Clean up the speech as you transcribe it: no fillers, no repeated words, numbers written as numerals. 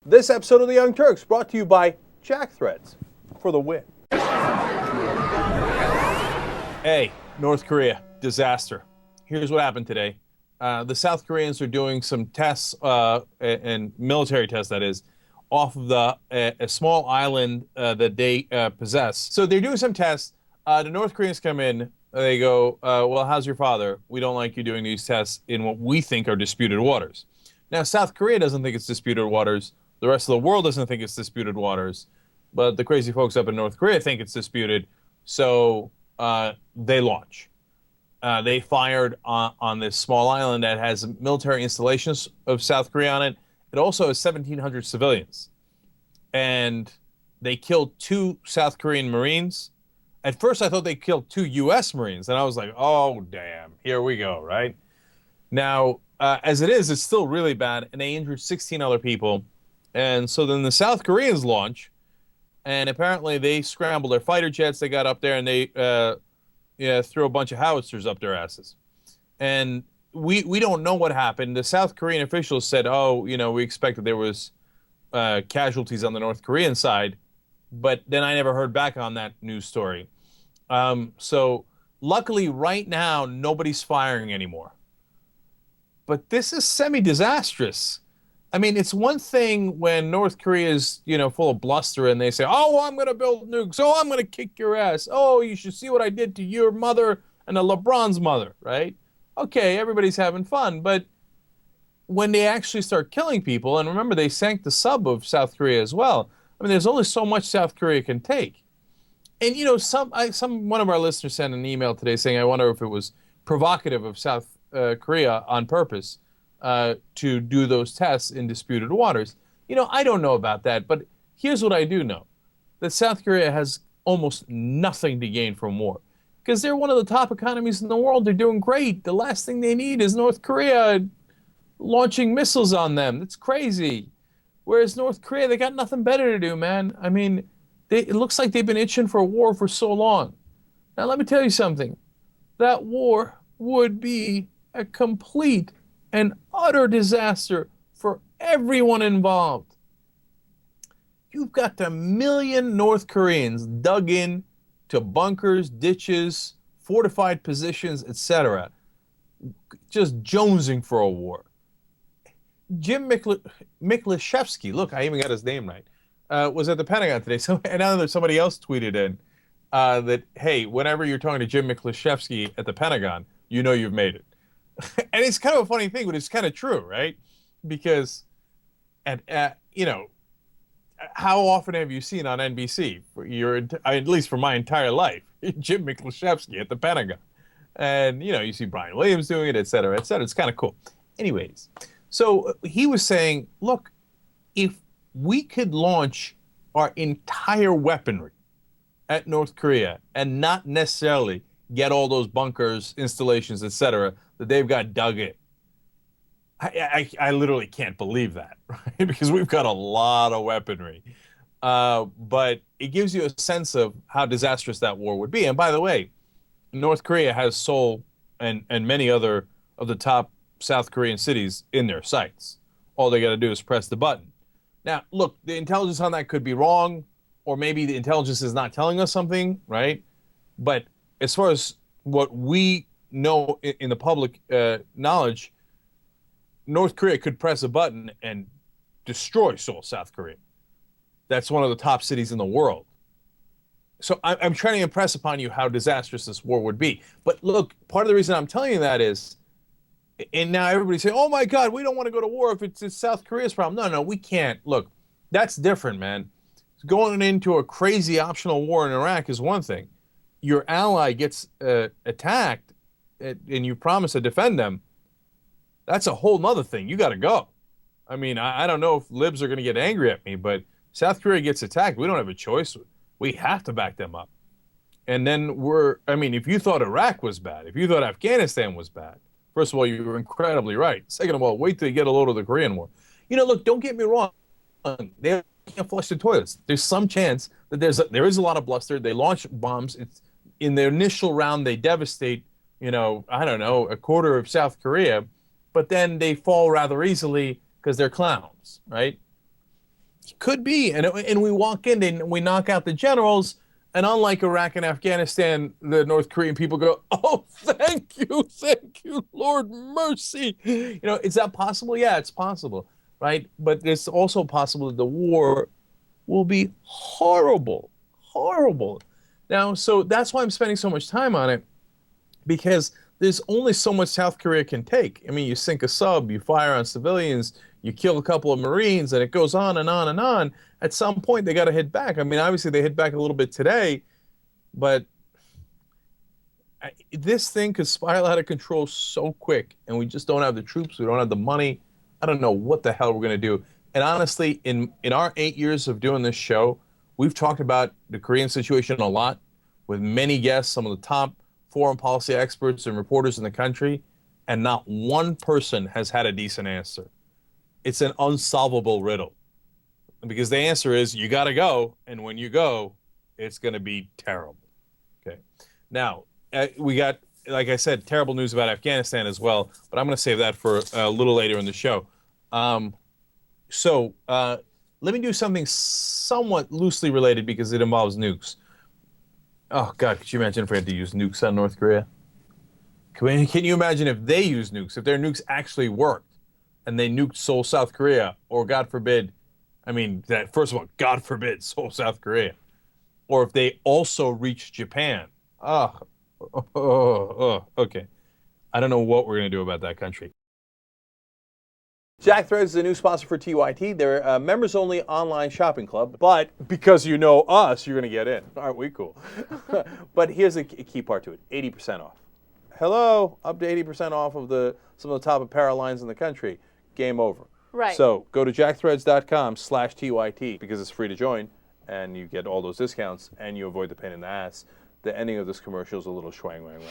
This episode of the Young Turks brought to you by Jack Threads for the win. Hey, North Korea, disaster. Here's what happened today. The South Koreans are doing some tests, and military tests, that is, off of a small island that they possess. So they're doing some tests. The North Koreans come in. They go, well, how's your father? We don't like you doing these tests in what we think are disputed waters. Now, South Korea doesn't think it's disputed waters. The rest of the world doesn't think it's disputed waters. But the crazy folks up in North Korea think it's disputed. So they launch. They fired on this small island that has military installations of South Korea on it. It also has 1,700 civilians. And they killed 2 South Korean Marines. At first, I thought they killed 2 U.S. Marines. And I was like, oh, damn, here we go, right? Now, as it is, it's still really bad. And they injured 16 other people. And so then the South Koreans launch. And apparently they scrambled their fighter jets. They got up there and they threw a bunch of howitzers up their asses. And we don't know what happened. The South Korean officials said, oh, we expected there was casualties on the North Korean side. But then I never heard back on that news story. So luckily right now, nobody's firing anymore. But this is semi-disastrous. I mean, it's one thing when North Korea is, full of bluster and they say, oh, I'm going to build nukes. Oh, I'm going to kick your ass. Oh, you should see what I did to your mother and LeBron's mother, right? Okay, everybody's having fun. But when they actually start killing people, and remember, they sank the sub of South Korea as well. I mean, there's only so much South Korea can take. And, one of our listeners sent an email today saying, I wonder if it was provocative of South Korea on purpose to do those tests in disputed waters. I don't know about that, but here's what I do know. That South Korea has almost nothing to gain from war. Because they're one of the top economies in the world. They're doing great. The last thing they need is North Korea launching missiles on them. That's crazy. Whereas North Korea, they got nothing better to do, man. I mean, it looks like they've been itching for a war for so long. Now, let me tell you something. That war would be a complete and utter disaster for everyone involved. You've got a million North Koreans dug in to bunkers, ditches, fortified positions, etc., just jonesing for a war. Jim Miklashevsky, look, I even got his name right, was at the Pentagon today. So, and now there's somebody else tweeted in that, hey, whenever you're talking to Jim Miklashevsky at the Pentagon, you've made it. And it's kind of a funny thing, but it's kind of true, right? Because, how often have you seen on NBC, at least for my entire life, Jim Miklashevsky at the Pentagon? And, you see Brian Williams doing it, et cetera, et cetera. It's kind of cool. Anyways, so he was saying, look, if we could launch our entire weaponry at North Korea and not necessarily get all those bunkers, installations, et cetera, that they've got dug in. I literally can't believe that, right? Because we've got a lot of weaponry. But it gives you a sense of how disastrous that war would be. And by the way, North Korea has Seoul and many other of the top South Korean cities in their sights. All they got to do is press the button. Now, look, the intelligence on that could be wrong, or maybe the intelligence is not telling us something, right? But as far as what we know in the public knowledge, North Korea could press a button and destroy Seoul, South Korea. That's one of the top cities in the world. So I'm trying to impress upon you how disastrous this war would be. But look, part of the reason I'm telling you that is, and now everybody's saying, oh my God, we don't want to go to war if it's South Korea's problem. No, we can't. Look, that's different, man. Going into a crazy optional war in Iraq is one thing. Your ally gets attacked and you promise to defend them, that's a whole nother thing. You got to go. I mean, I don't know if libs are going to get angry at me, but South Korea gets attacked. We don't have a choice. We have to back them up. And then if you thought Iraq was bad, if you thought Afghanistan was bad, first of all, you were incredibly right. Second of all, wait till you get a load of the Korean War. Look, don't get me wrong. They can't flush the toilets. There's some chance that there is a lot of bluster. They launch bombs. It's in the initial round, they devastate, a quarter of South Korea, but then they fall rather easily because they're clowns, right? Could be, and we walk in and we knock out the generals, and unlike Iraq and Afghanistan, the North Korean people go, "Oh, thank you, Lord mercy." Is that possible? Yeah, it's possible, right? But it's also possible that the war will be horrible, horrible. Now, so that's why I'm spending so much time on it, because there's only so much South Korea can take. I mean, you sink a sub, you fire on civilians, you kill a couple of Marines, and it goes on and on and on. At some point, they got to hit back. I mean, obviously, they hit back a little bit today, but this thing could spiral out of control so quick, and we just don't have the troops. We don't have the money. I don't know what the hell we're going to do. And honestly, in our 8 years of doing this show, we've talked about the Korean situation a lot with many guests, some of the top foreign policy experts and reporters in the country, and not one person has had a decent answer. It's an unsolvable riddle, because the answer is you got to go, and when you go, it's going to be terrible. Okay. Now, we got, like I said, terrible news about Afghanistan as well, but I'm going to save that for a little later in the show. So let me do something somewhat loosely related because it involves nukes. Oh, God, could you imagine if we had to use nukes on North Korea? Can you imagine if they used nukes, if their nukes actually worked and they nuked Seoul, South Korea, or God forbid, first of all, God forbid, Seoul, South Korea, or if they also reached Japan. Okay. I don't know what we're going to do about that country. Jack Threads is a new sponsor for TYT. They're a members-only online shopping club, but because you know us, you're going to get in. Aren't we cool? But here's a key part to it, 80% off. Hello, up to 80% off of some of the top apparel lines in the country. Game over. Right. So go to jackthreads.com/TYT because it's free to join, and you get all those discounts, and you avoid the pain in the ass. The ending of this commercial is a little schwang wang wang.